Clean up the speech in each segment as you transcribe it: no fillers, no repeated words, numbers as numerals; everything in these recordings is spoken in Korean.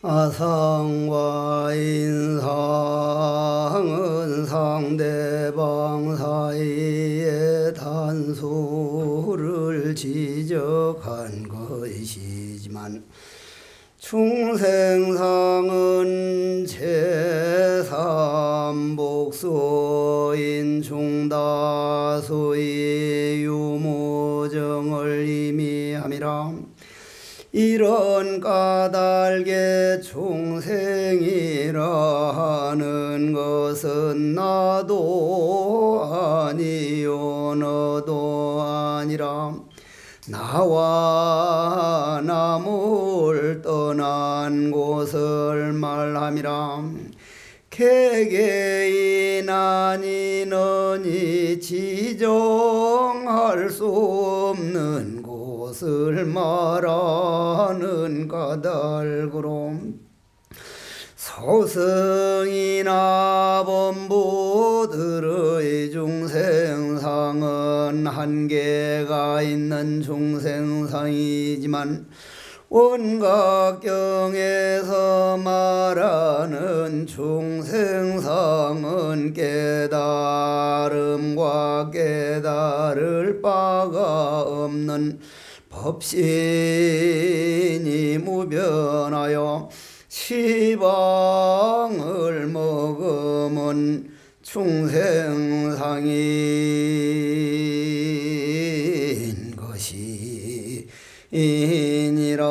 아상과 인상은 상대방 사이의 단수를 지적한 것이지만 중생상은 제3복수인 중다수의 유무정을 의미함이라. 이런 까닭에 중생이라 하는 것은 나도 아니요 너도 아니라 나와 남을 떠난 곳을 말함이라. 개개인 아니너니 지정할 수 없는 곳을 말하는 까닭으로 소승이나 범부들의 중생상은 한계가 있는 중생상이지만 원각경에서 말하는 중생상은 깨달음과 깨달을 바가 없는 법신이 무변하여 시방을 머금은 중생상인 것이 이니라.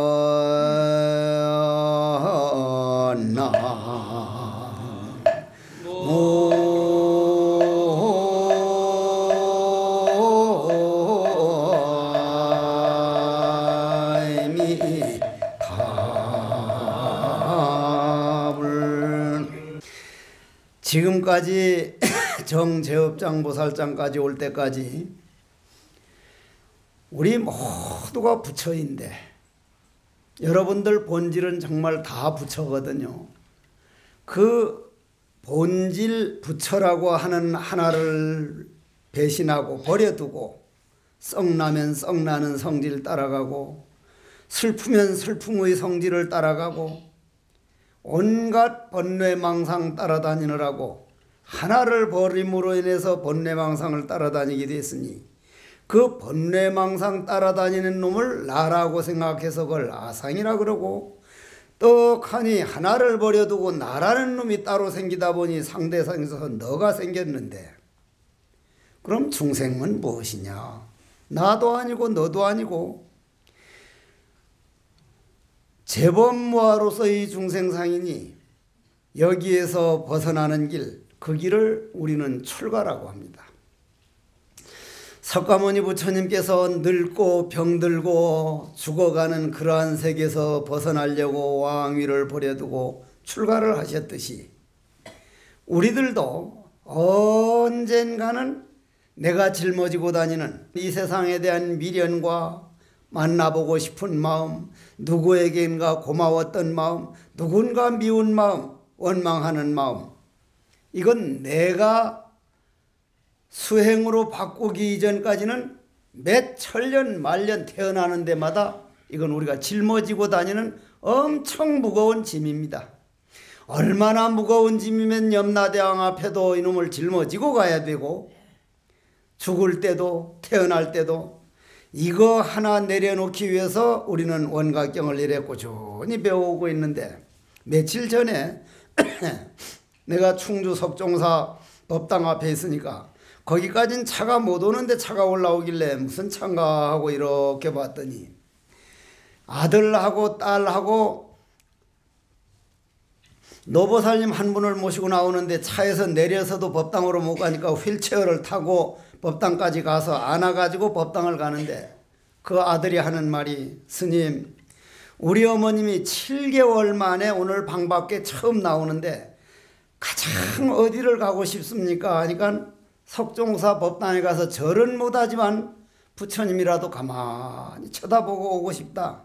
지금까지 정제업장보살장까지 올 때까지 우리 모두가 부처인데 여러분들 본질은 정말 다 부처거든요. 그 본질 부처라고 하는 하나를 배신하고 버려두고 썩나면 썩나는 성질 따라가고 슬프면 슬픔의 성질을 따라가고 온갖 번뇌망상 따라다니느라고 하나를 버림으로 인해서 번뇌망상을 따라다니게 됐으니 그 번뇌망상 따라다니는 놈을 나라고 생각해서 그걸 아상이라 그러고 떡하니 하나를 버려두고 나라는 놈이 따로 생기다 보니 상대상에서 너가 생겼는데 그럼 중생은 무엇이냐? 나도 아니고 너도 아니고 재범무아로서의 중생상이니 여기에서 벗어나는 길, 그 길을 우리는 출가라고 합니다. 석가모니 부처님께서 늙고 병들고 죽어가는 그러한 세계에서 벗어나려고 왕위를 버려두고 출가를 하셨듯이 우리들도 언젠가는 내가 짊어지고 다니는 이 세상에 대한 미련과 만나보고 싶은 마음, 누구에겐가 고마웠던 마음, 누군가 미운 마음, 원망하는 마음, 이건 내가 수행으로 바꾸기 이전까지는 몇 천년 만년 태어나는 데마다 이건 우리가 짊어지고 다니는 엄청 무거운 짐입니다. 얼마나 무거운 짐이면 염라대왕 앞에도 이놈을 짊어지고 가야 되고 죽을 때도 태어날 때도 이거 하나 내려놓기 위해서 우리는 원각경을 이래 꾸준히 배워오고 있는데 며칠 전에 내가 충주 석종사 법당 앞에 있으니까 거기까진 차가 못 오는데 차가 올라오길래 무슨 차인가 하고 이렇게 봤더니 아들하고 딸하고 노보살님 한 분을 모시고 나오는데 차에서 내려서도 법당으로 못 가니까 휠체어를 타고 법당까지 가서 안아가지고 법당을 가는데 그 아들이 하는 말이 스님 우리 어머님이 7개월 만에 오늘 방 밖에 처음 나오는데 가장 어디를 가고 싶습니까? 하니까 석종사 법당에 가서 절은 못하지만 부처님이라도 가만히 쳐다보고 오고 싶다.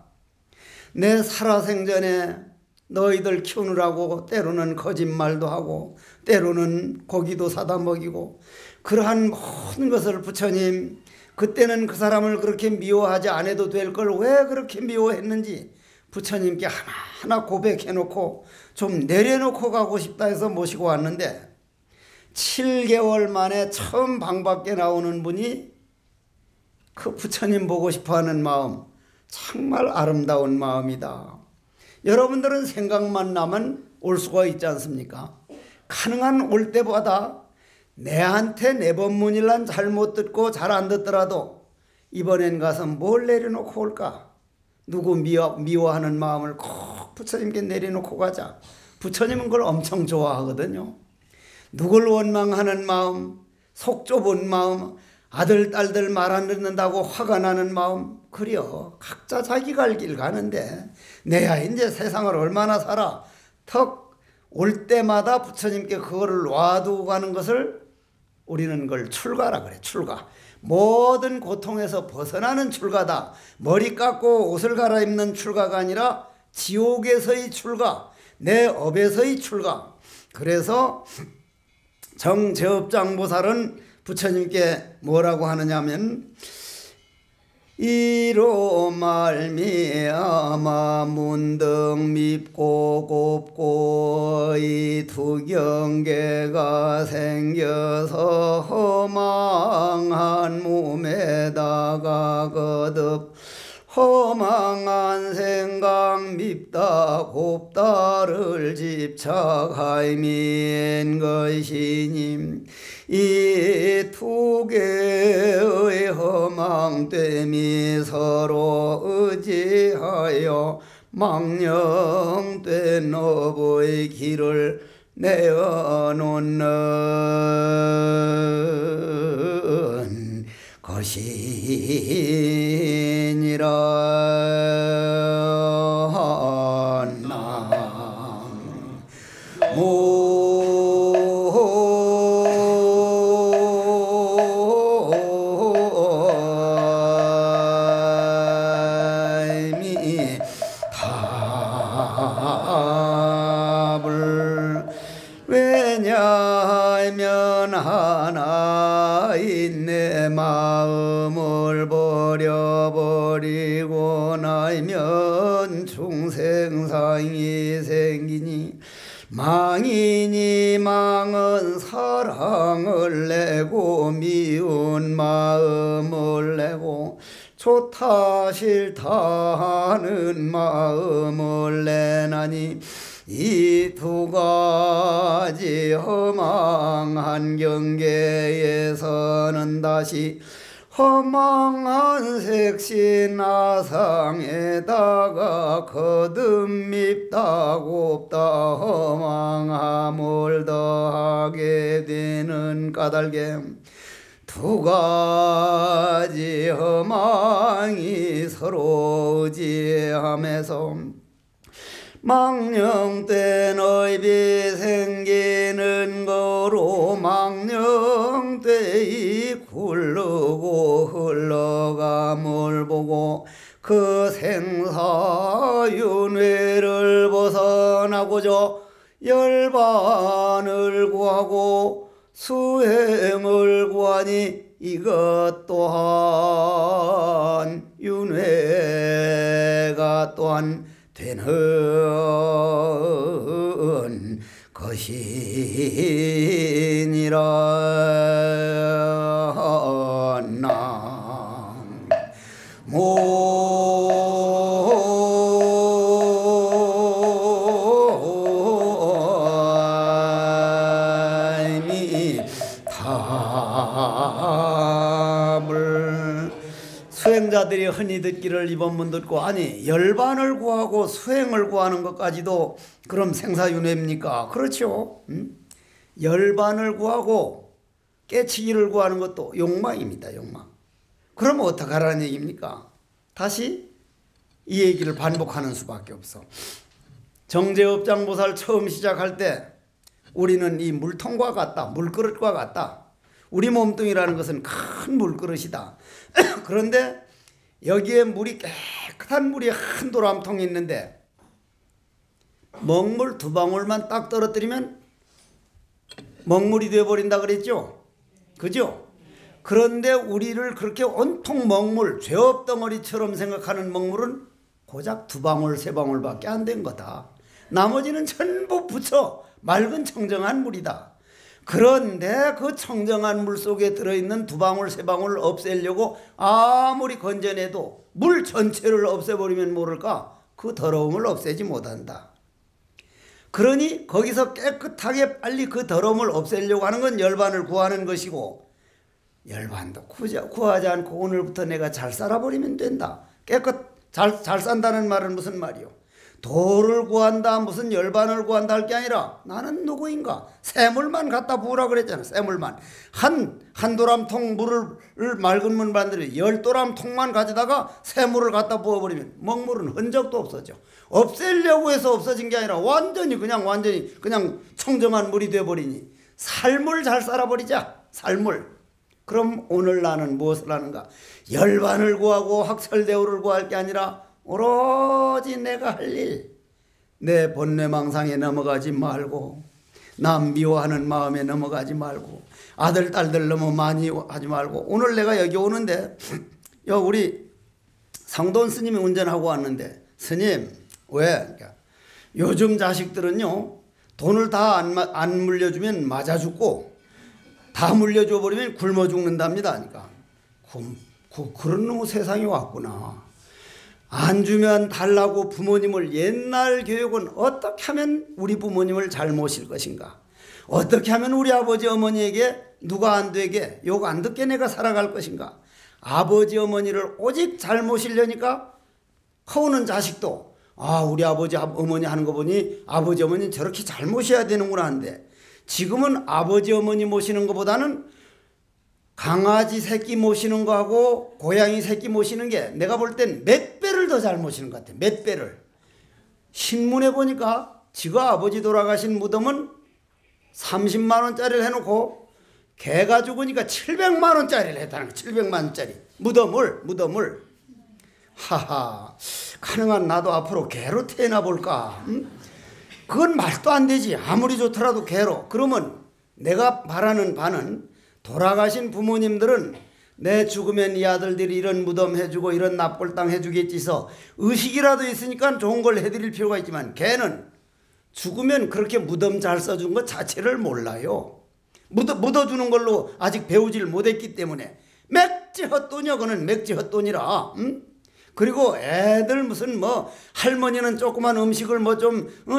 내 살아생전에 너희들 키우느라고 때로는 거짓말도 하고 때로는 고기도 사다 먹이고 그러한 모든 것을 부처님 그때는 그 사람을 그렇게 미워하지 않아도 될 걸 왜 그렇게 미워했는지 부처님께 하나하나 고백해놓고 좀 내려놓고 가고 싶다 해서 모시고 왔는데 7개월 만에 처음 방 밖에 나오는 분이 그 부처님 보고 싶어하는 마음, 정말 아름다운 마음이다. 여러분들은 생각만 나면 올 수가 있지 않습니까? 가능한 올 때보다 내한테 네 번문일란 잘못 듣고 잘 안 듣더라도 이번엔 가서 뭘 내려놓고 올까? 누구 미워하는 마음을 꼭 부처님께 내려놓고 가자. 부처님은 그걸 엄청 좋아하거든요. 누굴 원망하는 마음, 속 좁은 마음, 아들 딸들 말 안 듣는다고 화가 나는 마음, 그려 각자 자기 갈 길 가는데 내야 이제 세상을 얼마나 살아. 턱 올 때마다 부처님께 그거를 놔두고 가는 것을 우리는 그걸 출가라 그래. 출가. 모든 고통에서 벗어나는 출가다. 머리 깎고 옷을 갈아입는 출가가 아니라 지옥에서의 출가, 내 업에서의 출가. 그래서 정제업장보살은 부처님께 뭐라고 하느냐면 이로 말미암아 문득 밉고 곱고 이 두 경계가 생겨서 허망한 몸에다가 거듭 허망한 생각 밉다 곱다를 집착하이민 것이니 이 두 개의 허망됨이 서로 의지하여 망령된 업의 길을 내어놓는 것이니라. 왜냐하면 하나인 내 마음을 버려버리고 나면 중생상이 생기니 망이니 망은 사랑을 내고 미운 마음을 내고 좋다 싫다 하는 마음을 내나니 이 두 가지 허망한 경계에서는 다시 허망한 색신 아상에다가 거듭 밉다 곱다 허망함을 더하게 되는 까닭에 두 가지 허망이 서로 의지하면서 망령된 업이 생기는 거로 망령되이 굴르고 흘러감을 보고 그 생사윤회를 벗어나고자 열반을 구하고 수행을 구하니 이것 또한 윤회가 또한 되는 것이니라. 수행자들이 흔히 듣기를 이번 문 듣고 아니 열반을 구하고 수행을 구하는 것까지도 그럼 생사윤회입니까? 그렇죠. 열반을 구하고 깨치기를 구하는 것도 욕망입니다. 욕망. 그럼 어떡하라는 얘기입니까? 다시 이 얘기를 반복하는 수밖에 없어. 정제업장보살 처음 시작할 때 우리는 이 물통과 같다. 물그릇과 같다. 우리 몸뚱이라는 것은 큰 물그릇이다. 그런데 여기에 물이 깨끗한 물이 한 도람통이 있는데 먹물 두 방울만 딱 떨어뜨리면 먹물이 되어버린다 그랬죠? 그죠? 그런데 우리를 그렇게 온통 먹물, 죄업덩어리처럼 생각하는 먹물은 고작 2방울 3방울밖에 안 된 거다. 나머지는 전부 부처 맑은 청정한 물이다. 그런데 그 청정한 물 속에 들어있는 2방울 3방울을 없애려고 아무리 건져내도 물 전체를 없애버리면 모를까 그 더러움을 없애지 못한다. 그러니 거기서 깨끗하게 빨리 그 더러움을 없애려고 하는 건 열반을 구하는 것이고, 열반도 구하지 않고 오늘부터 내가 잘 살아버리면 된다. 잘 산다는 말은 무슨 말이요? 도를 구한다, 무슨 열반을 구한다 할 게 아니라 나는 누구인가? 샘물만 갖다 부으라 그랬잖아. 샘물만. 한 도람통 물을 맑은 물 만들어 10도람통만 가져다가 샘물을 갖다 부어버리면 먹물은 흔적도 없어져. 없애려고 해서 없어진 게 아니라 완전히 그냥 청정한 물이 되어버리니 삶을 잘 살아버리자. 삶을. 그럼 오늘 나는 무엇을 하는가? 열반을 구하고 학설대오를 구할 게 아니라 오로지 내가 할 일, 내 본뇌망상에 넘어가지 말고, 남 미워하는 마음에 넘어가지 말고, 아들 딸들 너무 많이 하지 말고. 오늘 내가 여기 오는데 우리 상돈 스님이 운전하고 왔는데, 스님 왜? 그러니까 요즘 자식들은요 돈을 다 안 물려주면 맞아 죽고 다 물려줘 버리면 굶어 죽는답니다. 그러니까 그런 놈의 세상이 왔구나. 안 주면 달라고 부모님을, 옛날 교육은 어떻게 하면 우리 부모님을 잘 모실 것인가, 어떻게 하면 우리 아버지 어머니에게 누가 안 되게 욕 안 듣게 내가 살아갈 것인가. 아버지 어머니를 오직 잘 모시려니까 커오는 자식도 우리 아버지 어머니 하는 거 보니 아버지 어머니는 저렇게 잘 모셔야 되는구나 하는데, 지금은 아버지 어머니 모시는 것보다는 강아지 새끼 모시는 거하고 고양이 새끼 모시는 게 내가 볼 땐 몇 배를 더 잘 모시는 것 같아. 몇 배를. 신문에 보니까 지가 아버지 돌아가신 무덤은 30만 원짜리를 해놓고 개가 죽으니까 700만 원짜리를 했다는 거야. 700만 원짜리 무덤을. 하하, 가능한 나도 앞으로 개로 태어나 볼까? 응? 그건 말도 안 되지. 아무리 좋더라도 개로. 그러면 내가 바라는 바는, 돌아가신 부모님들은 내 죽으면 이 아들들이 이런 무덤 해주고 이런 납골당 해주겠지서 의식이라도 있으니까 좋은 걸 해드릴 필요가 있지만, 걔는 죽으면 그렇게 무덤 잘 써준 것 자체를 몰라요. 묻어주는 걸로 아직 배우질 못했기 때문에 맥지 헛돈이야. 그는 맥지 헛돈이라. 응? 그리고 애들 무슨 할머니는 조그만 음식을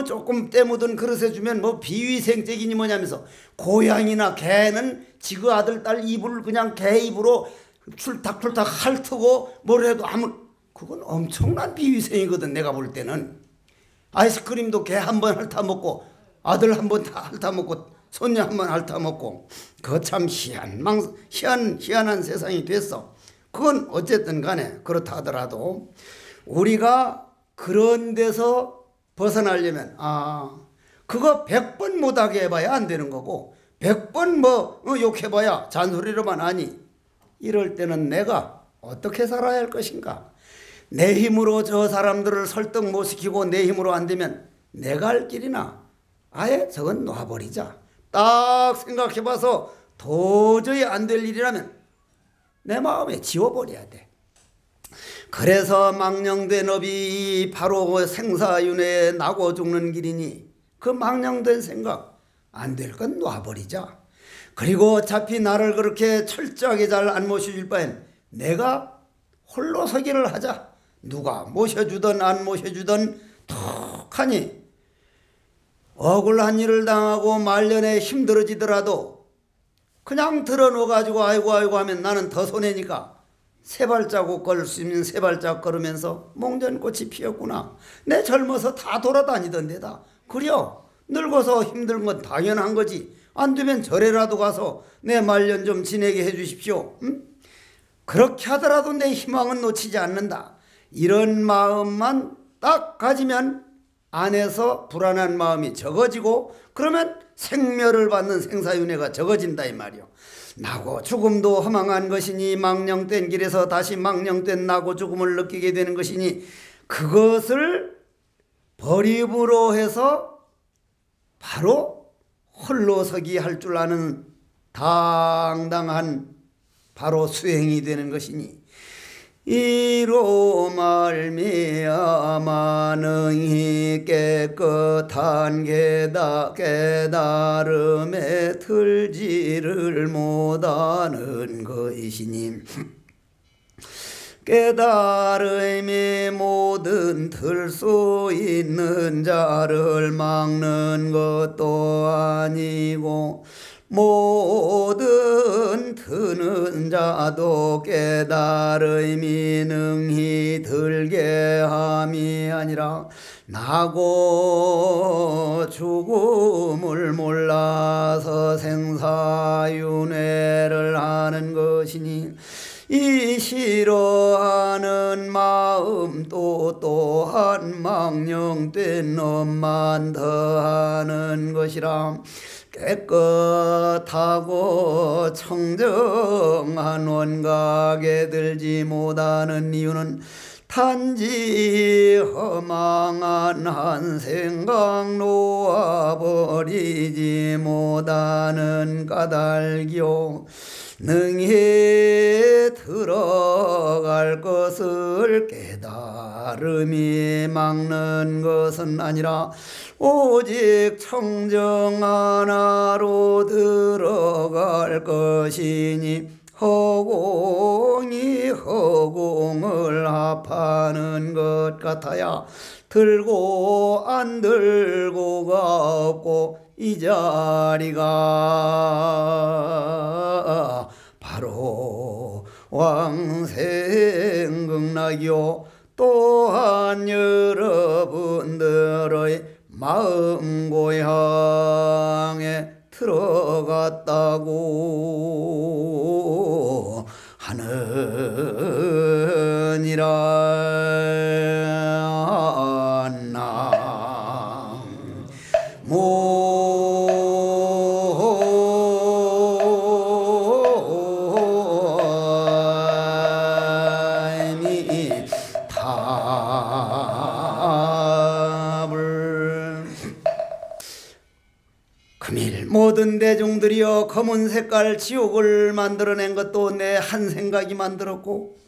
조금 때묻은 그릇에 주면 비위생적이니 뭐냐면서, 고양이나 개는 지그 아들 딸 입을 그냥 개 입으로 출탁출탁 핥고 뭘 해도 그건 엄청난 비위생이거든. 내가 볼 때는 아이스크림도 개 한 번 핥아먹고 아들 한 번 다 핥아먹고 손녀 한 번 핥아먹고, 그거 참 희한한 세상이 됐어. 그건 어쨌든 간에 그렇다 하더라도 우리가 그런 데서 벗어나려면 그거 100번 못하게 해봐야 안 되는 거고, 100번 욕해봐야 잔소리로만 하니, 이럴 때는 내가 어떻게 살아야 할 것인가. 내 힘으로 저 사람들을 설득 못 시키고 내 힘으로 안 되면 내가 할 길이나 아예 저건 놔버리자. 딱 생각해봐서 도저히 안 될 일이라면 내 마음에 지워버려야 돼. 그래서 망령된 업이 바로 생사윤회에 나고 죽는 길이니, 그 망령된 생각 안 될 건 놔버리자. 그리고 어차피 나를 그렇게 철저하게 잘 안 모셔줄 바엔 내가 홀로 서기를 하자. 누가 모셔주든 안 모셔주든 툭하니 억울한 일을 당하고 말년에 힘들어지더라도 그냥 들어놓아가지고 아이고 하면 나는 더 손해니까 세 발자국 걸을 수 있는 세 발자국 걸으면서 몽전꽃이 피었구나. 내 젊어서 다 돌아다니던 데다. 그려 늙어서 힘든 건 당연한 거지. 안 되면 절에라도 가서 내 말년 좀 지내게 해 주십시오. 응? 그렇게 하더라도 내 희망은 놓치지 않는다. 이런 마음만 딱 가지면 안에서 불안한 마음이 적어지고, 그러면 생멸을 받는 생사윤회가 적어진다 이 말이요. 나고 죽음도 허망한 것이니 망령된 길에서 다시 망령된 나고 죽음을 느끼게 되는 것이니, 그것을 버림으로 해서 바로 홀로서기 할 줄 아는 당당한 바로 수행이 되는 것이니, 이로 말미암아 능히 깨끗한 깨달음에 들지를 못하는 것이니 깨달음이 모든 들 수 있는 자를 막는 것도 아니고 모든 드는 자도 깨달음이 능히 들게 함이 아니라 나고 죽음을 몰라서 생사윤회를 하는 것이니 이 싫어하는 마음 또한 망령된 놈만 더하는 것이라 깨끗하고 청정한 원각에 들지 못하는 이유는 단지 허망한 한 생각 놓아버리지 못하는 까닭이요 능히 들어갈 것을 깨달음이 막는 것은 아니라 오직 청정 하나로 들어갈 것이니 허공이 허공을 합하는 것 같아야 들고 안 들고가 없고 이 자리가 바로 왕생극락이요 또한 여러분들의 마음 고향에 들어갔다고 하느니라. 금일 모든 대중들이여 검은 색깔 지옥을 만들어낸 것도 내 한 생각이 만들었고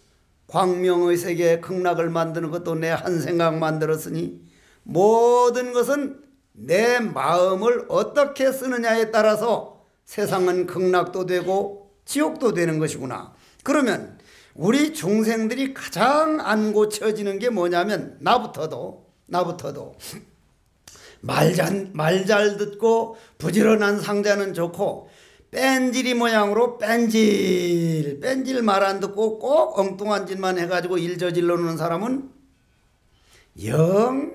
광명의 세계 극락을 만드는 것도 내 한 생각 만들었으니 모든 것은 내 마음을 어떻게 쓰느냐에 따라서 세상은 극락도 되고 지옥도 되는 것이구나. 그러면 우리 중생들이 가장 안 고쳐지는 게 뭐냐면 나부터도 말 잘 듣고 부지런한 상자는 좋고 뺀질이 모양으로 뺀질 말 안 듣고 꼭 엉뚱한 짓만 해가지고 일 저질러 놓는 사람은 영만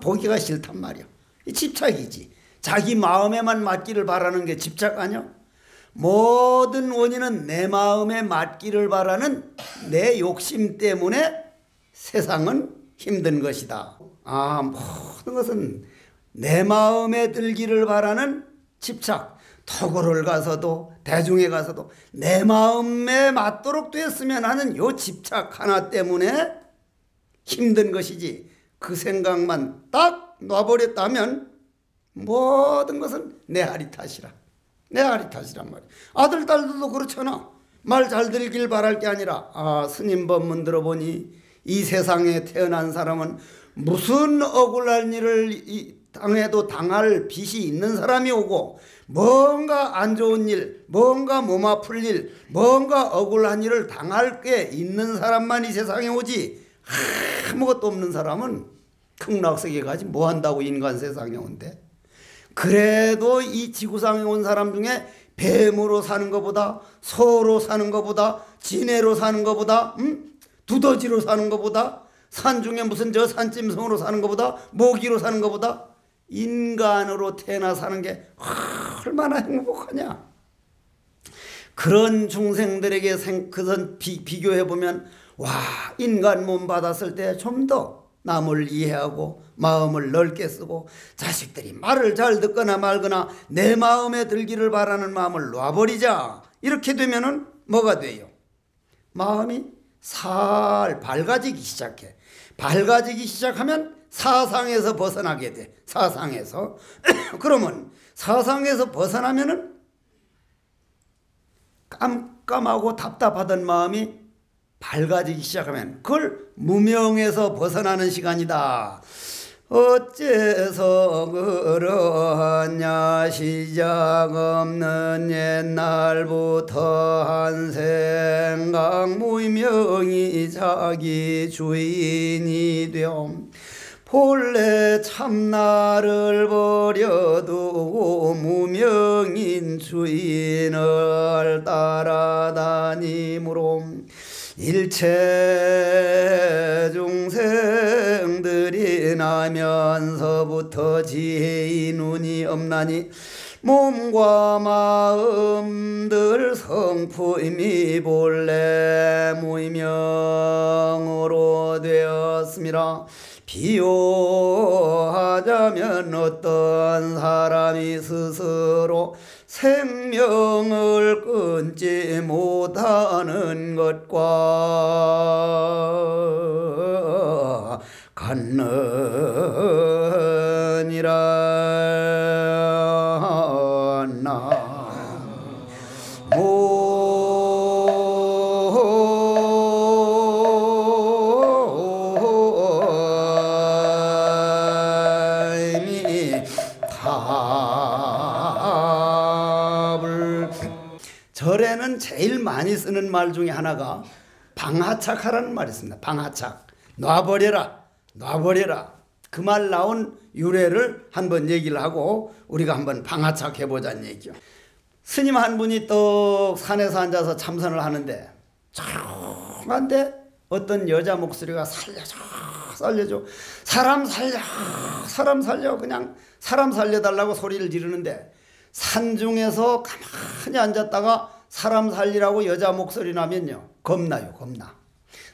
보기가 싫단 말이야. 집착이지. 자기 마음에만 맞기를 바라는 게 집착 아니야? 모든 원인은 내 마음에 맞기를 바라는 내 욕심 때문에 세상은 힘든 것이다. 모든 것은 내 마음에 들기를 바라는 집착. 토굴을 가서도 대중에 가서도 내 마음에 맞도록 됐으면 하는 요 집착 하나 때문에 힘든 것이지. 그 생각만 딱 놔버렸다면 모든 것은 내 아리 탓이란 말이야. 아들 딸들도 그렇잖아. 말 잘 들길 바랄 게 아니라 스님 법문 들어보니 이 세상에 태어난 사람은 무슨 억울한 일을 당해도 당할 빚이 있는 사람이 오고 뭔가 안 좋은 일, 뭔가 몸 아플 일, 뭔가 억울한 일을 당할 게 있는 사람만 이 세상에 오지 아무것도 없는 사람은 극락세계 가지 뭐 한다고 인간 세상에 온대. 그래도 이 지구상에 온 사람 중에 뱀으로 사는 것보다 소로 사는 것보다 지네로 사는 것보다 두더지로 사는 것보다 산 중에 무슨 저 산짐승으로 사는 것보다 모기로 사는 것보다 인간으로 태어나 사는 게 얼마나 행복하냐. 그런 중생들에게 그런 비교해보면 인간 몸 받았을 때 좀 더 남을 이해하고 마음을 넓게 쓰고 자식들이 말을 잘 듣거나 말거나 내 마음에 들기를 바라는 마음을 놔버리자. 이렇게 되면은 뭐가 돼요? 마음이 살 밝아지기 시작해. 밝아지기 시작하면 사상에서 벗어나게 돼. 사상에서. 그러면 사상에서 벗어나면은 깜깜하고 답답하던 마음이 밝아지기 시작하면 그걸 무명에서 벗어나는 시간이다. 어째서 그러냐. 시작 없는 옛날부터 한 생각 무명이 자기 주인이 되어 본래 참나를 버려두고 무명인 주인을 따라다니므로 일체 중생들이 나면서부터 지혜의 눈이 없나니 몸과 마음들 성품이 본래 무명으로 되었습니다. 비유하자면 어떤 사람이 스스로 생명을 끊지 못하는 것과 같느니라. 절에는 제일 많이 쓰는 말 중에 하나가 방하착하라는 말이 있습니다. 방하착. 놔버려라. 놔버려라. 그 말 나온 유래를 한번 얘기를 하고 우리가 한번 방하착 해보자는 얘기죠. 스님 한 분이 떡 산에서 앉아서 참선을 하는데 조용한데 어떤 여자 목소리가 살려줘 살려줘 사람 살려 사람 살려 그냥 사람 살려달라고 소리를 지르는데 산중에서 가만히 앉았다가 사람 살리라고 여자 목소리 나면요 겁나요. 겁나.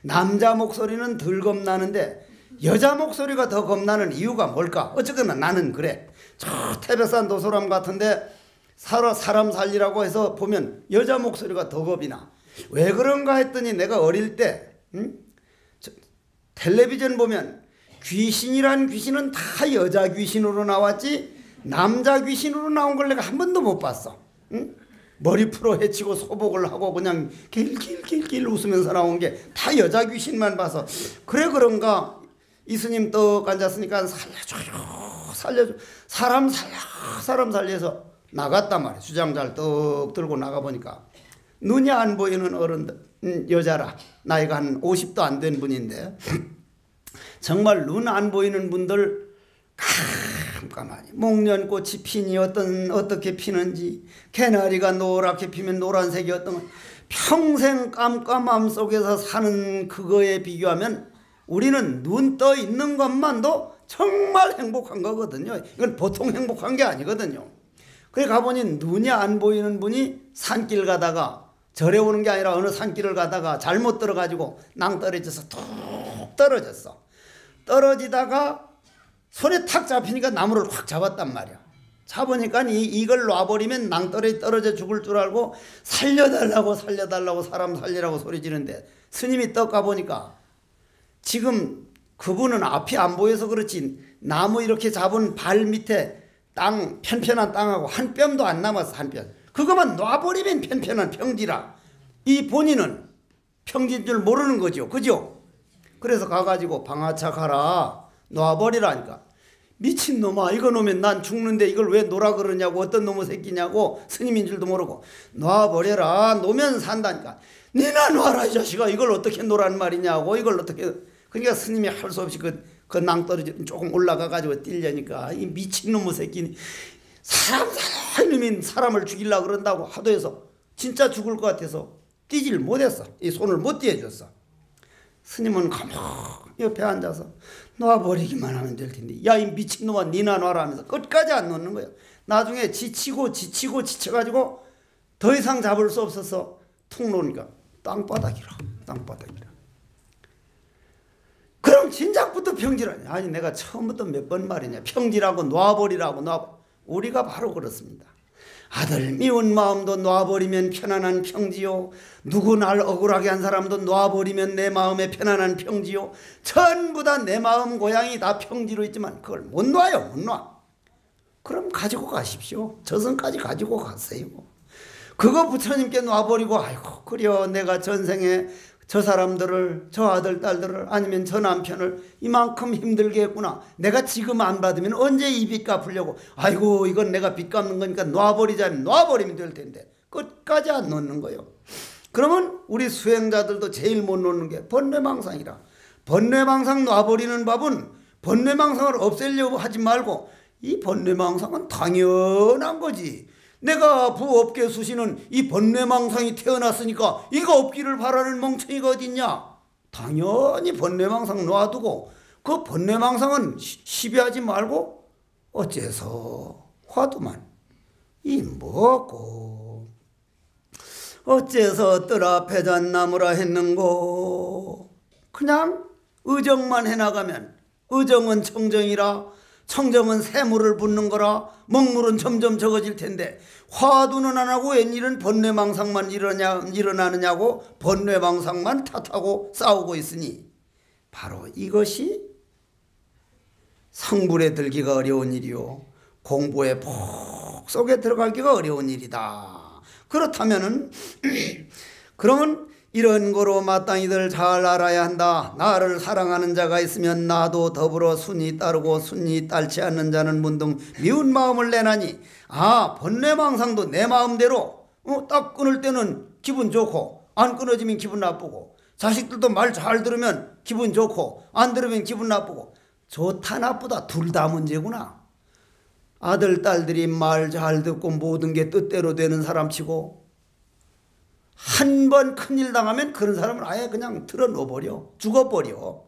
남자 목소리는 덜 겁나는데 여자 목소리가 더 겁나는 이유가 뭘까? 어쨌거나 나는 그래. 저 태백산 도소람 같은데 사람 살리라고 해서 보면 여자 목소리가 더 겁이 나. 왜 그런가 했더니 내가 어릴 때 텔레비전 보면 귀신이란 귀신은 다 여자 귀신으로 나왔지 남자 귀신으로 나온 걸 내가 한 번도 못 봤어. 응? 머리 풀어 헤치고 소복을 하고 그냥 길길길길 웃으면서 나온 게 다 여자 귀신만 봐서 그래 그런가 이 스님 떡 앉았으니까 살려줘요 살려줘 사람 살려서 나갔단 말이야. 주장잘 떡 들고 나가보니까 눈이 안 보이는 어른 여자라. 나이가 한 50도 안 된 분인데 정말 눈 안 보이는 분들 깜깜하니 목련꽃이 피니 어떻게 피는지 개나리가 노랗게 피면 노란색이 어떤 평생 깜깜함 속에서 사는 그거에 비교하면 우리는 눈 떠 있는 것만도 정말 행복한 거거든요. 이건 보통 행복한 게 아니거든요. 그래 가보니 눈이 안 보이는 분이 산길 가다가 절에 오는 게 아니라 어느 산길을 가다가 잘못 들어가지고 낭떠러져서 툭 떨어졌어. 떨어지다가 손에 탁 잡히니까 나무를 확 잡았단 말이야. 잡으니까 이걸 놔버리면 낭떠러지 떨어져 죽을 줄 알고 살려달라고 사람 살리라고 소리 지르는데 스님이 떡 가보니까 지금 그분은 앞이 안 보여서 그렇지 나무 이렇게 잡은 발 밑에 땅 편편한 땅하고 한 뼘도 안 남았어. 한 뼘. 그것만 놔버리면 편편한 평지라. 이 본인은 평지인 줄 모르는 거죠. 그죠? 그래서 가가지고 방아착하라 놔버리라니까. 미친놈아 이거 놓으면 난 죽는데 이걸 왜 놓으라 그러냐고 어떤 놈의 새끼냐고 스님인 줄도 모르고 놔버려라 놓으면 산다니까. 니나 놔라 이 자식아 이걸 어떻게 놓으라는 말이냐고 이걸 어떻게. 그러니까 스님이 할 수 없이 그 낭떠러지 조금 올라가가지고 뛰려니까 이 미친놈의 새끼니 사람이 사람을 죽이려고 그런다고 하도 해서 진짜 죽을 것 같아서 뛰질 못했어. 이 손을 못 띄워줬어. 스님은 가만히 옆에 앉아서 놔버리기만 하면 될 텐데 야 이 미친놈아 니나 놔라 하면서 끝까지 안 놓는 거야. 나중에 지쳐가지고 더 이상 잡을 수 없어서 툭 놓으니까 땅바닥이라. 그럼 진작부터 평지라냐. 아니 내가 처음부터 몇 번 말이냐. 평지라고 놔버리라고 우리가 바로 그렇습니다. 아들 미운 마음도 놔버리면 편안한 평지요. 누구 날 억울하게 한 사람도 놔버리면 내 마음에 편안한 평지요. 전부 다 내 마음 고향이 다 평지로 있지만 그걸 못 놔요. 못 놔. 그럼 가지고 가십시오. 저승까지 가지고 가세요. 그거 부처님께 놔버리고 아이고 그려 내가 전생에 저 사람들을, 저 아들, 딸들을, 아니면 저 남편을 이만큼 힘들게 했구나. 내가 지금 안 받으면 언제 이 빚 갚으려고. 아이고, 이건 내가 빚 갚는 거니까 놔버리자면 놔버리면 될 텐데 끝까지 안 놓는 거예요. 그러면 우리 수행자들도 제일 못 놓는 게 번뇌망상이라. 번뇌망상 놔버리는 법은 번뇌망상을 없애려고 하지 말고, 이 번뇌망상은 당연한 거지. 내가 부업계 수시는 이 번뇌망상이 태어났으니까 이거 없기를 바라는 멍청이가 어딨냐. 당연히 번뇌망상 놔두고 그 번뇌망상은 시비하지 말고 어째서 화두만 이 뭐고 어째서 뜨라 패잔나무라 했는고. 그냥 의정만 해나가면 의정은 청정이라, 청정은 새물을 붓는 거라, 먹물은 점점 적어질 텐데 화두는 안 하고 웬일은 번뇌망상만 일어나느냐고 번뇌망상만 탓하고 싸우고 있으니 바로 이것이 성불에 들기가 어려운 일이요, 공부에 푹 속에 들어가기가 어려운 일이다. 그렇다면은 그러면 이런 거로 마땅히들 잘 알아야 한다. 나를 사랑하는 자가 있으면 나도 더불어 순히 따르고 순히 따르지 않는 자는 문등 미운 마음을 내나니. 아, 번뇌망상도 내 마음대로 딱 끊을 때는 기분 좋고 안 끊어지면 기분 나쁘고, 자식들도 말 잘 들으면 기분 좋고 안 들으면 기분 나쁘고, 좋다 나쁘다 둘 다 문제구나. 아들 딸들이 말 잘 듣고 모든 게 뜻대로 되는 사람치고 한 번 큰일 당하면 그런 사람은 아예 그냥 틀어놓아버려, 죽어버려.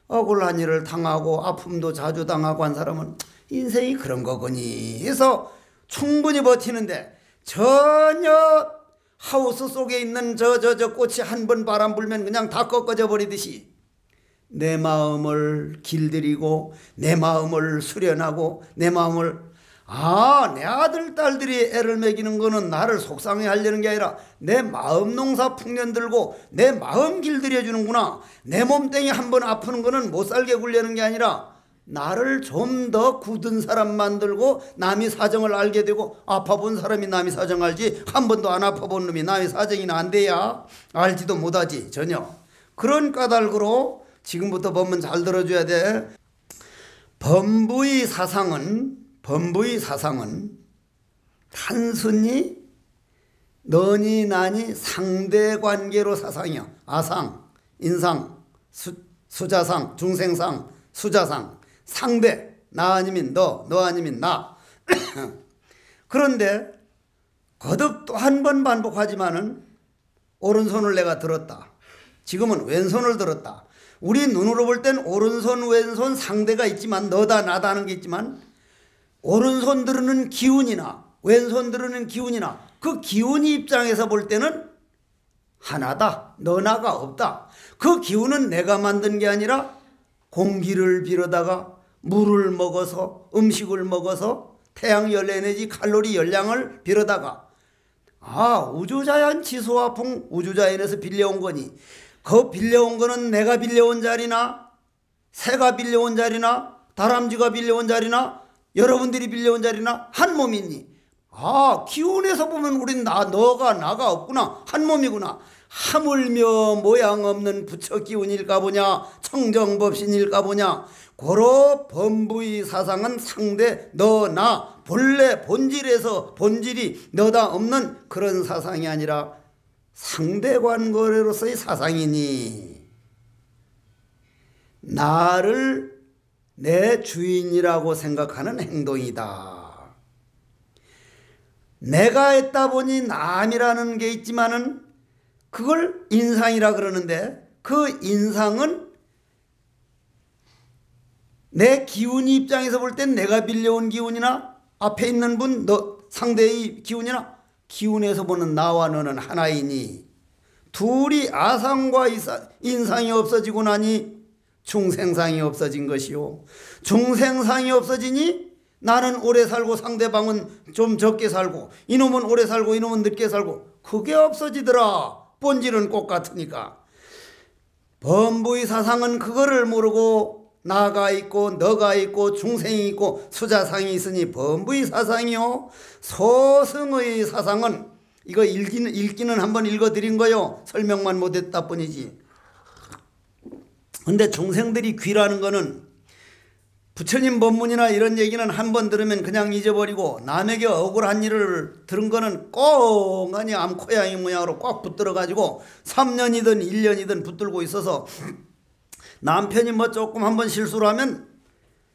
억울한 일을 당하고 아픔도 자주 당하고 한 사람은 인생이 그런 거거니 해서 충분히 버티는데, 전혀 하우스 속에 있는 저 꽃이 한 번 바람 불면 그냥 다 꺾어져 버리듯이 내 마음을 길들이고 내 마음을 수련하고 내 마음을, 내 아들 딸들이 애를 먹이는 거는 나를 속상해 하려는 게 아니라 내 마음 농사 풍년 들고 내 마음 길들여 주는구나. 내 몸땡이 한번 아프는 거는 못 살게 굴려는 게 아니라 나를 좀 더 굳은 사람 만들고 남이 사정을 알게 되고, 아파본 사람이 남이 사정 알지 한 번도 안 아파본 놈이 남이 사정이나 안 돼야 알지도 못하지 전혀. 그런 까닭으로 지금부터 법문 잘 들어줘야 돼. 범부의 사상은 단순히 너니 나니 상대관계로 사상이야. 아상, 인상, 수자상, 중생상, 수자상, 상대. 나 아니면 너 아니면 나. 그런데 거듭 또 한 번 반복하지만은 오른손을 내가 들었다, 지금은 왼손을 들었다. 우리 눈으로 볼 땐 오른손 왼손 상대가 있지만 너다 나다 하는 게 있지만, 오른손 들으는 기운이나 왼손 들으는 기운이나 그 기운이 입장에서 볼 때는 하나다, 너나가 없다. 그 기운은 내가 만든 게 아니라 공기를 빌어다가 물을 먹어서 음식을 먹어서 태양열 에너지 칼로리 열량을 빌어다가 우주자연 지소화풍 우주자연에서 빌려온 거니, 그 빌려온 거는 내가 빌려온 자리나 새가 빌려온 자리나 다람쥐가 빌려온 자리나 여러분들이 빌려온 자리나 한 몸이니, 기운에서 보면 우린 너가 나가 없구나, 한 몸이구나. 하물며 모양 없는 부처 기운일까 보냐, 청정법신일까 보냐. 고로 범부의 사상은 상대 너 나 본래 본질에서 본질이 너다 없는 그런 사상이 아니라 상대관거래로서의 사상이니, 나를 내 주인이라고 생각하는 행동이다. 내가 했다 보니 남이라는 게 있지만은 그걸 인상이라 그러는데, 그 인상은 내 기운이 입장에서 볼 땐 내가 빌려온 기운이나 앞에 있는 분 너 상대의 기운이나 기운에서 보는 나와 너는 하나이니, 둘이 아상과 인상이 없어지고 나니 중생상이 없어진 것이요, 중생상이 없어지니 나는 오래 살고 상대방은 좀 적게 살고, 이놈은 오래 살고 이놈은 늦게 살고, 그게 없어지더라. 본질은 똑같으니까. 범부의 사상은 그거를 모르고 나가 있고 너가 있고 중생이 있고 수자상이 있으니 범부의 사상이요. 소승의 사상은 이거 읽기는 한번 읽어드린 거요. 설명만 못했다 뿐이지. 근데 중생들이 귀라는 거는 부처님 법문이나 이런 얘기는 한 번 들으면 그냥 잊어버리고 남에게 억울한 일을 들은 거는 꼭 아니 암코양이 모양으로 꽉 붙들어 가지고 3년이든 1년이든 붙들고 있어서 남편이 뭐 조금 한번 실수를 하면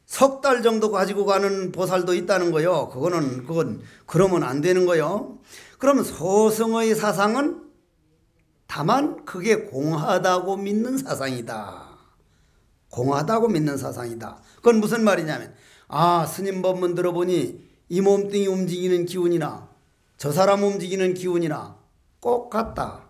석 달 정도 가지고 가는 보살도 있다는 거요. 그건 그러면 안 되는 거요. 그럼 소승의 사상은 다만 그게 공하다고 믿는 사상이다. 공하다고 믿는 사상이다. 그건 무슨 말이냐면 스님 법문 들어보니 이 몸뚱이 움직이는 기운이나 저 사람 움직이는 기운이나 꼭 같다.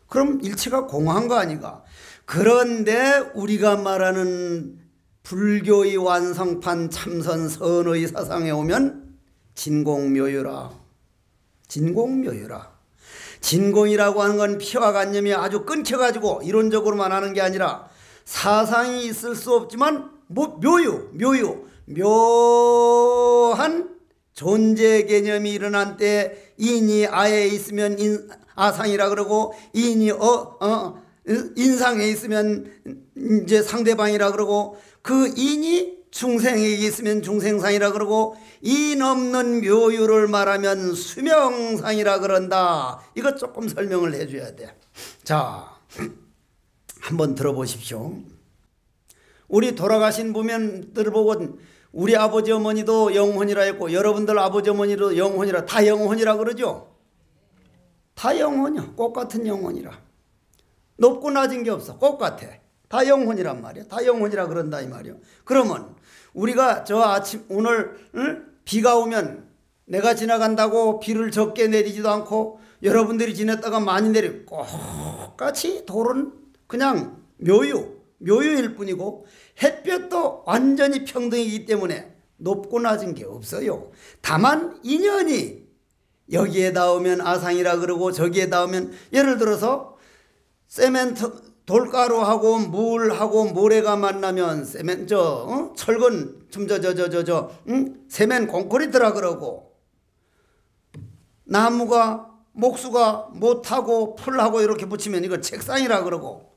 그럼 일체가 공한 거 아니가. 그런데 우리가 말하는 불교의 완성판 참선 선의 사상에 오면 진공묘유라. 진공묘유라. 진공이라고 하는 건 피와 관념이 아주 끊겨가지고 이론적으로만 하는 게 아니라 사상이 있을 수 없지만 묘한 존재 개념이 일어난 때 인이 아에 있으면 아상이라 그러고 인이 인상에 있으면 이제 상대방이라 그러고 그 인이 중생에게 있으면 중생상이라 그러고 인 없는 묘유를 말하면 수명상이라 그런다. 이것 조금 설명을 해줘야 돼. 자, 한번 들어보십시오. 우리 돌아가신 분들 보고 우리 아버지 어머니도 영혼이라 했고 여러분들 아버지 어머니도 영혼이라 다 영혼이라 그러죠. 다 영혼이야. 꽃같은 영혼이라. 높고 낮은 게 없어. 꽃같아. 다 영혼이란 말이야. 다 영혼이라 그런다 이 말이야. 그러면 우리가 저 아침 오늘 비가 오면 내가 지나간다고 비를 적게 내리지도 않고 여러분들이 지냈다가 많이 내리고 똑같이 돌은 그냥 묘유일 뿐이고 햇볕도 완전히 평등이기 때문에 높고 낮은 게 없어요. 다만 인연이 여기에 닿으면 아상이라 그러고 저기에 닿으면 예를 들어서 세멘트 돌가루하고 물하고 모래가 만나면 철근 세멘 콘크리트라 그러고 나무가 목수가 못하고 풀하고 이렇게 붙이면 이거 책상이라 그러고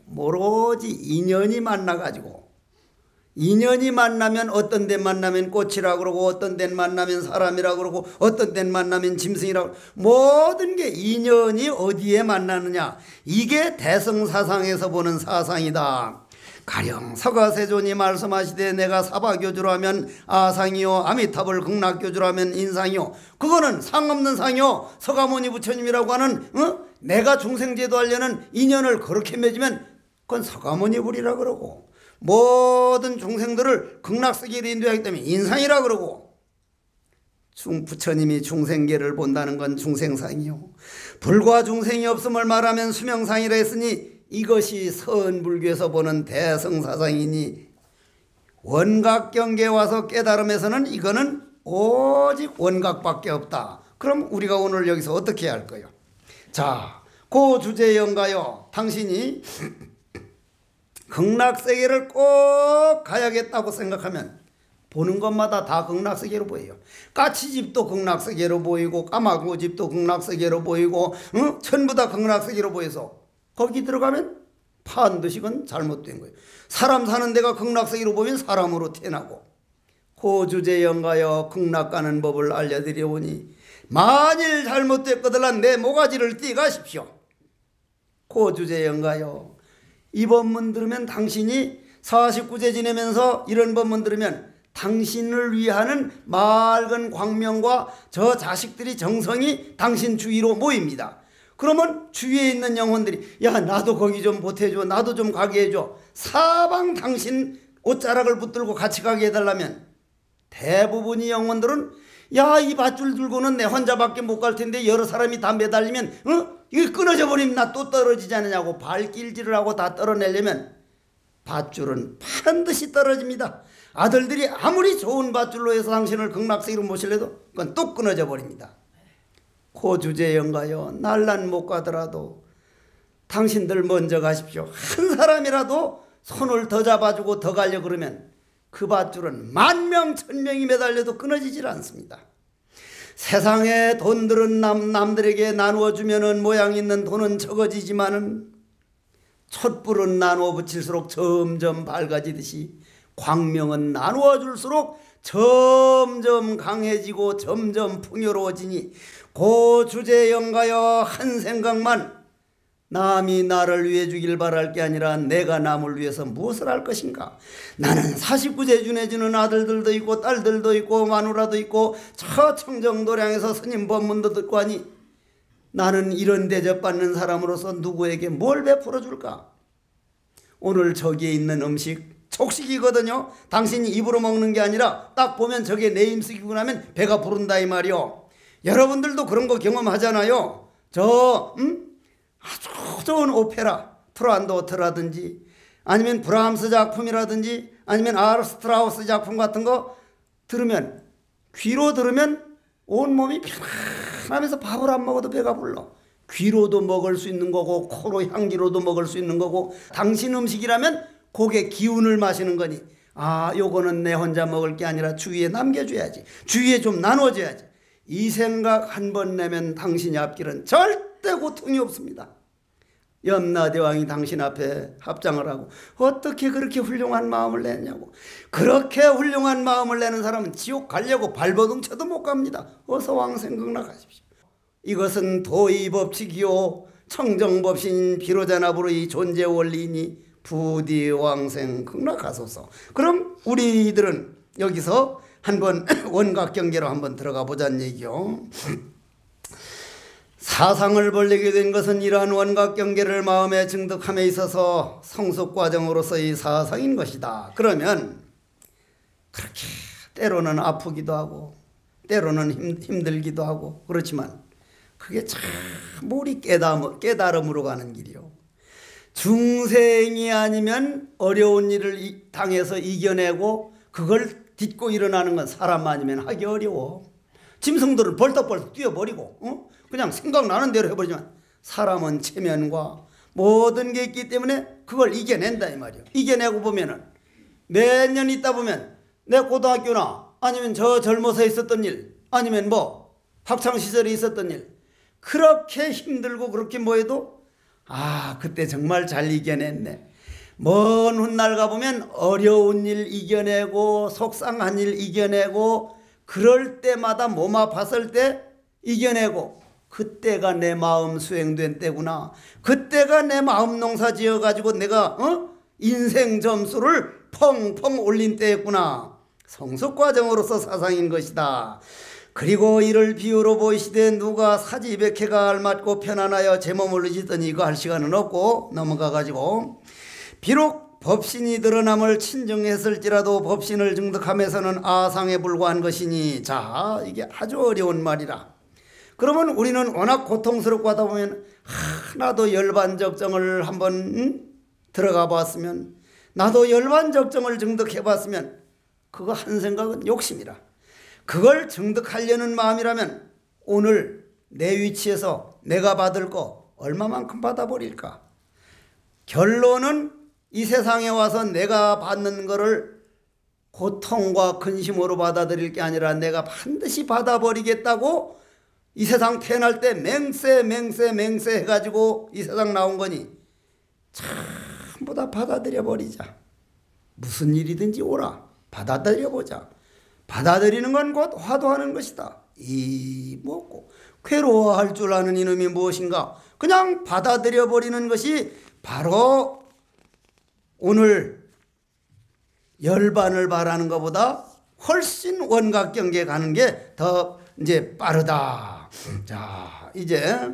모로지 인연이 만나가지고 인연이 만나면 어떤 데 만나면 꽃이라 그러고 어떤 데 만나면 사람이라 그러고 어떤 데 만나면 짐승이라 그러고 모든 게 인연이 어디에 만나느냐 이게 대승사상에서 보는 사상이다. 가령 서가세존이 말씀하시되 내가 사바교주라면 아상이요 아미타불 극락교주라면 인상이요 그거는 상없는 상이요 서가모니 부처님이라고 하는 내가 중생제도 하려는 인연을 그렇게 맺으면 그건 서가모니 불이라 그러고 모든 중생들을 극락세계로 인도하기 때문에 인상이라 그러고 부처님이 중생계를 본다는 건 중생상이요 불과 중생이 없음을 말하면 수명상이라 했으니 이것이 선불교에서 보는 대성사상이니 원각경계에 와서 깨달음에서는 이거는 오직 원각밖에 없다. 그럼 우리가 오늘 여기서 어떻게 해야 할까요? 자, 그 주제에 연가요 당신이 극락세계를 꼭 가야겠다고 생각하면 보는 것마다 다 극락세계로 보여요. 까치집도 극락세계로 보이고 까마귀집도 극락세계로 보이고 전부 다 극락세계로 보여서 거기 들어가면 반드시 그건 잘못된 거예요. 사람 사는 데가 극락세계로 보면 사람으로 태어나고 그 주제에 연가여 극락 가는 법을 알려드려오니 만일 잘못됐거들라 내 모가지를 띠가십시오. 그 주제에 연가여 이 법문 들으면 당신이 49제 지내면서 이런 법문 들으면 당신을 위하는 맑은 광명과 저 자식들이 정성이 당신 주위로 모입니다. 그러면 주위에 있는 영혼들이 야 나도 거기 좀 보태줘 나도 좀 가게 해줘 사방 당신 옷자락을 붙들고 같이 가게 해달라면 대부분의 영혼들은 야 이 밧줄 들고는 내 혼자밖에 못 갈 텐데 여러 사람이 다 매달리면 이게 끊어져 버리면 나 또 떨어지지 않느냐고 발길질을 하고 다 떨어내려면 밧줄은 반드시 떨어집니다. 아들들이 아무리 좋은 밧줄로 해서 당신을 극락세계로 모실래도 그건 또 끊어져 버립니다. 그 주제에 연가요 날란 못 가더라도 당신들 먼저 가십시오. 한 사람이라도 손을 더 잡아주고 더 가려 그러면 그 밧줄은 만명 천명이 매달려도 끊어지질 않습니다. 세상에 돈들은 남들에게 나누어 주면은 모양 있는 돈은 적어지지만은 촛불은 나누어 붙일수록 점점 밝아지듯이 광명은 나누어 줄수록 점점 강해지고 점점 풍요로워지니 그 주제에 연가여 한 생각만, 남이 나를 위해 주길 바랄 게 아니라 내가 남을 위해서 무엇을 할 것인가. 나는 49제 준해주는 아들들도 있고 딸들도 있고 마누라도 있고 저 청정도량에서 스님 법문도 듣고 하니 나는 이런 대접받는 사람으로서 누구에게 뭘 베풀어 줄까. 오늘 저기에 있는 음식 촉식이거든요. 당신이 입으로 먹는 게 아니라 딱 보면 저게 내 음식이고 나면 배가 부른다 이 말이요. 여러분들도 그런 거 경험하잖아요. 아주 좋은 오페라 프란도트라든지 아니면 브람스 작품이라든지 아니면 아르스트라우스 작품 같은 거 들으면, 귀로 들으면 온몸이 편안하면서 밥을 안 먹어도 배가 불러. 귀로도 먹을 수 있는 거고 코로 향기로도 먹을 수 있는 거고, 당신 음식이라면 고개 기운을 마시는 거니 요거는 내 혼자 먹을 게 아니라 주위에 남겨줘야지, 주위에 좀 나눠줘야지. 이 생각 한 번 내면 당신의 앞길은 절대 고통이 없습니다. 염라대왕이 당신 앞에 합장을 하고 어떻게 그렇게 훌륭한 마음을 내냐고. 그렇게 훌륭한 마음을 내는 사람은 지옥 가려고 발버둥 쳐도 못 갑니다. 어서 왕생 극락하십시오. 이것은 도의법칙이요 청정법신 비로자나부의 존재 원리이니 부디 왕생 극락하소서. 그럼 우리들은 여기서 한번 원각경계로 한번 들어가 보자는 얘기요. 사상을 벌리게 된 것은 이러한 원각경계를 마음에 증득함에 있어서 성숙과정으로서의 사상인 것이다. 그러면 그렇게 때로는 아프기도 하고 때로는 힘들기도 하고 그렇지만 그게 참 우리 깨달음으로 가는 길이요. 중생이 아니면 어려운 일을 당해서 이겨내고 그걸 딛고 일어나는 건 사람 아니면 하기 어려워. 짐승들은 벌떡벌떡 뛰어버리고 그냥 생각나는 대로 해버리지만 사람은 체면과 모든 게 있기 때문에 그걸 이겨낸다 이 말이야. 이겨내고 보면은 몇 년 있다 보면 내 고등학교나 아니면 저 젊어서 있었던 일 아니면 뭐 학창시절에 있었던 일 그렇게 힘들고 그렇게 뭐해도 그때 정말 잘 이겨냈네. 먼 훗날 가보면 어려운 일 이겨내고 속상한 일 이겨내고 그럴 때마다 몸 아팠을 때 이겨내고 그때가 내 마음 수행된 때구나. 그때가 내 마음 농사 지어가지고 내가 인생 점수를 펑펑 올린 때였구나. 성숙과정으로서 사상인 것이다. 그리고 이를 비유로 보이시되 누가 사지백해가 알맞고 편안하여 제 몸을 의지더니 이거 할 시간은 없고 넘어가가지고 비록 법신이 드러남을 친정했을지라도 법신을 증득함에서는 아상에 불과한 것이니. 자, 이게 아주 어려운 말이라. 그러면 우리는 워낙 고통스럽고 하다 보면 나도 열반적정을 한번 들어가 봤으면, 나도 열반적정을 증득해 봤으면, 그거 한 생각은 욕심이라. 그걸 증득하려는 마음이라면 오늘 내 위치에서 내가 받을 거 얼마만큼 받아버릴까. 결론은 이 세상에 와서 내가 받는 거를 고통과 근심으로 받아들일 게 아니라 내가 반드시 받아버리겠다고 이 세상 태어날 때 맹세 해가지고 이 세상 나온 거니 전부 다 받아들여 버리자. 무슨 일이든지 오라. 받아들여 보자. 받아들이는 건 곧 화두하는 것이다. 이 뭐고 괴로워할 줄 아는 이놈이 무엇인가. 그냥 받아들여 버리는 것이 바로 오늘 열반을 바라는 것보다 훨씬 원각경계 가는 게 더 이제 빠르다. 자, 이제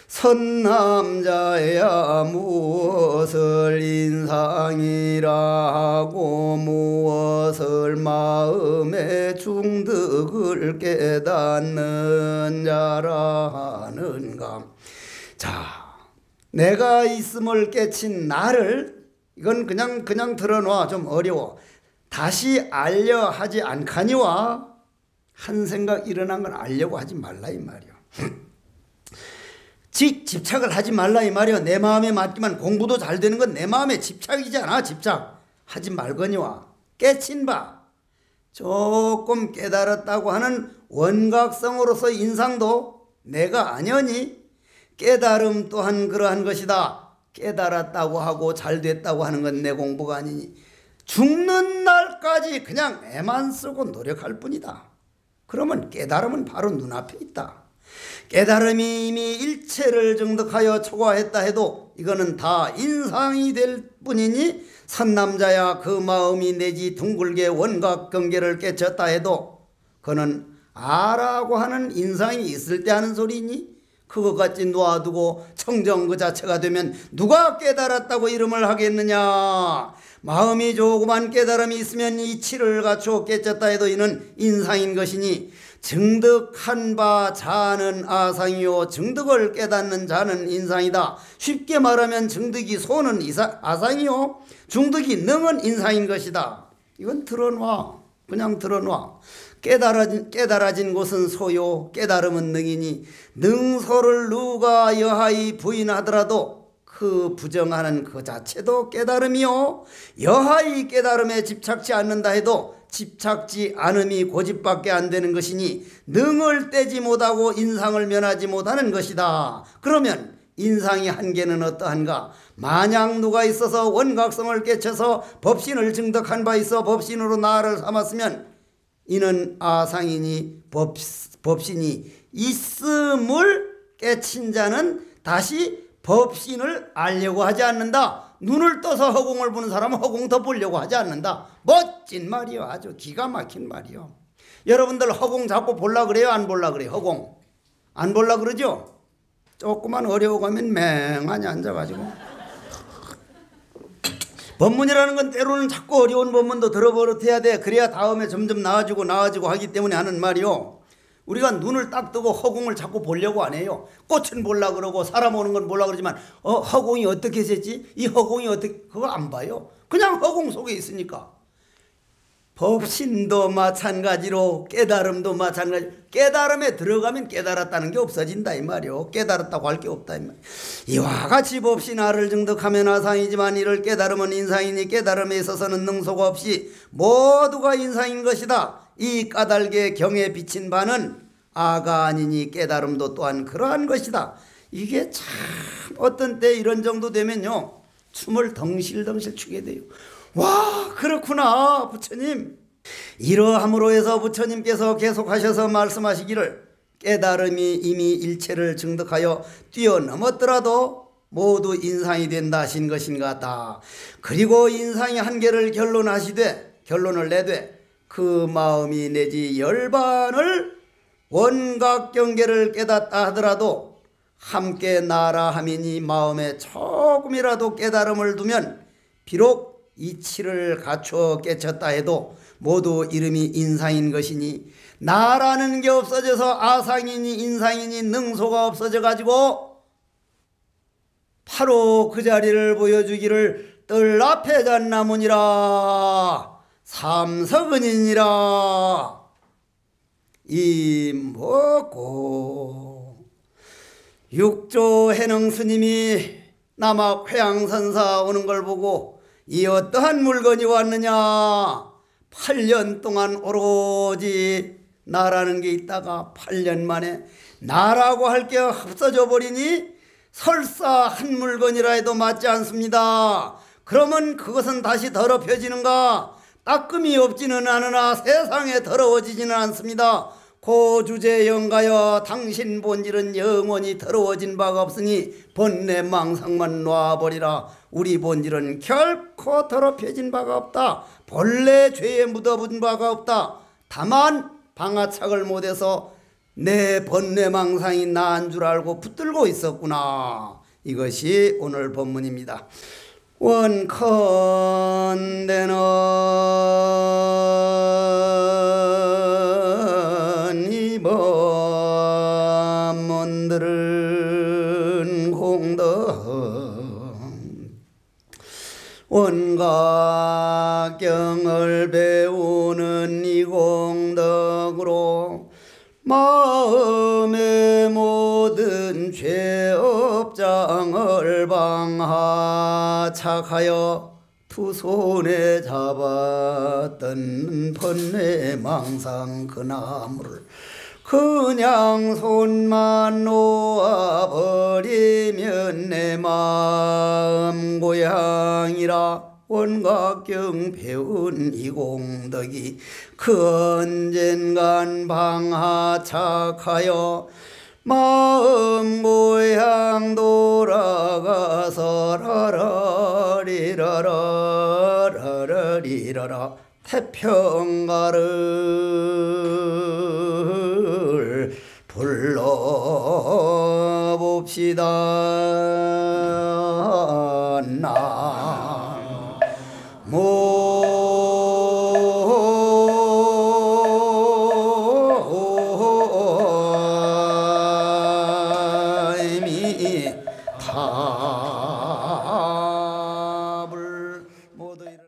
선남자야 무엇을 인상이라 하고 무엇을 마음의 중득을 깨닫는 자라 하는가. 자, 내가 있음을 깨친 나를 이건 그냥 들어놔. 좀 어려워. 다시 알려 하지 않거니와 한 생각 일어난 건 알려고 하지 말라 이 말이야. 집착을 하지 말라 이 말이야. 내 마음에 맞기만 공부도 잘 되는 건 내 마음에 집착이잖아. 집착하지 말거니와 깨친 바 조금 깨달았다고 하는 원각성으로서 인상도 내가 아니니 깨달음 또한 그러한 것이다. 깨달았다고 하고 잘됐다고 하는 건 내 공부가 아니니 죽는 날까지 그냥 애만 쓰고 노력할 뿐이다. 그러면 깨달음은 바로 눈앞에 있다. 깨달음이 이미 일체를 정득하여 초과했다 해도 이거는 다 인상이 될 뿐이니 선남자야 그 마음이 내지 둥글게 원각경계를 깨쳤다 해도 그는 아라고 하는 인상이 있을 때 하는 소리니 그것같이 놓아두고 청정 그 자체가 되면 누가 깨달았다고 이름을 하겠느냐. 마음이 조그만 깨달음이 있으면 이치를 갖추어 깨쳤다 해도 이는 인상인 것이니 증득한 바 자는 아상이요 증득을 깨닫는 자는 인상이다. 쉽게 말하면 증득이 소는 아상이요 중득이 능은 인상인 것이다. 이건 드러놔. 그냥 드러놔. 깨달아진 곳은 소요 깨달음은 능이니 능소를 누가 여하이 부인하더라도 그 부정하는 그 자체도 깨달음이요 여하이 깨달음에 집착지 않는다 해도 집착지 않음이 고집밖에 안 되는 것이니 능을 떼지 못하고 인상을 면하지 못하는 것이다. 그러면 인상의 한계는 어떠한가? 만약 누가 있어서 원각성을 깨쳐서 법신을 증득한 바 있어 법신으로 나를 삼았으면 이는 아상이니 법신이 있음을 깨친 자는 다시 법신을 알려고 하지 않는다. 눈을 떠서 허공을 보는 사람은 허공 더 보려고 하지 않는다. 멋진 말이요. 아주 기가 막힌 말이요. 여러분들 허공 자꾸 볼라 그래요? 안 볼라 그래요? 허공 안 볼라 그러죠? 조금만 어려워가면 맹하니 앉아가지고 법문이라는 건 때로는 자꾸 어려운 법문도 들어버릇해야 돼. 그래야 다음에 점점 나아지고 하기 때문에 하는 말이요. 우리가 눈을 딱 뜨고 허공을 자꾸 보려고 안 해요. 꽃은 볼라 그러고 사람 오는 건 볼라 그러지만 허공이 어떻게 생겼지? 이 허공이 어떻게 그거 안 봐요. 그냥 허공 속에 있으니까. 법신도 마찬가지로 깨달음도 마찬가지로 깨달음에 들어가면 깨달았다는 게 없어진다 이 말이요. 깨달았다고 할 게 없다 이 말. 이와 같이 법신 아를 증득하면 아상이지만 이를 깨달음은 인상이니 깨달음에 있어서는 능소가 없이 모두가 인상인 것이다. 이 까닭에 경에 비친 바는 아가 아니니 깨달음도 또한 그러한 것이다. 이게 참 어떤 때 이런 정도 되면요 춤을 덩실덩실 추게 돼요. 와 그렇구나 부처님. 이러함으로 해서 부처님께서 계속하셔서 말씀하시기를 깨달음이 이미 일체를 증득하여 뛰어넘었더라도 모두 인상이 된다 하신 것인가 하다. 그리고 인상의 한계를 결론을 내되 그 마음이 내지 열반을 원각경계를 깨닫다 하더라도 함께 나라하미니 마음에 조금이라도 깨달음을 두면 비록 이치를 갖추어 깨쳤다 해도 모두 이름이 인상인 것이니 나라는 게 없어져서 아상이니 인상이니 능소가 없어져 가지고 바로 그 자리를 보여주기를 뜰 앞에 잣나무니라 삼석은이니라 이 뭐고. 육조 해능 스님이 남학 회양선사 오는 걸 보고 이 어떠한 물건이 왔느냐. 8년 동안 오로지 나라는 게 있다가 8년 만에 나라고 할 게 없어져 버리니 설사 한 물건이라 해도 맞지 않습니다. 그러면 그것은 다시 더럽혀지는가? 따끔이 없지는 않으나 세상에 더러워지지는 않습니다. 고주제 영가여 당신 본질은 영원히 더러워진 바가 없으니 번뇌 망상만 놔버리라. 우리 본질은 결코 더럽혀진 바가 없다. 본래 죄에 묻어본 바가 없다. 다만 방아착을 못해서 내 번뇌 망상이 나인 줄 알고 붙들고 있었구나. 이것이 오늘 법문입니다. 원컨대는 이 법문들은 공덕 원각경을 배우는 이 공덕으로 마음의 모든 죄업장을 방하착하여 두 손에 잡았던 번뇌 망상 그 나무를 그냥 손만 놓아버리면 내 마음 고향이라 원각경 배운 이공덕이 그 언젠간 방하착하여 마음 고향 돌아가서 라라리라라라라리라라 태평가를 불러봅시다.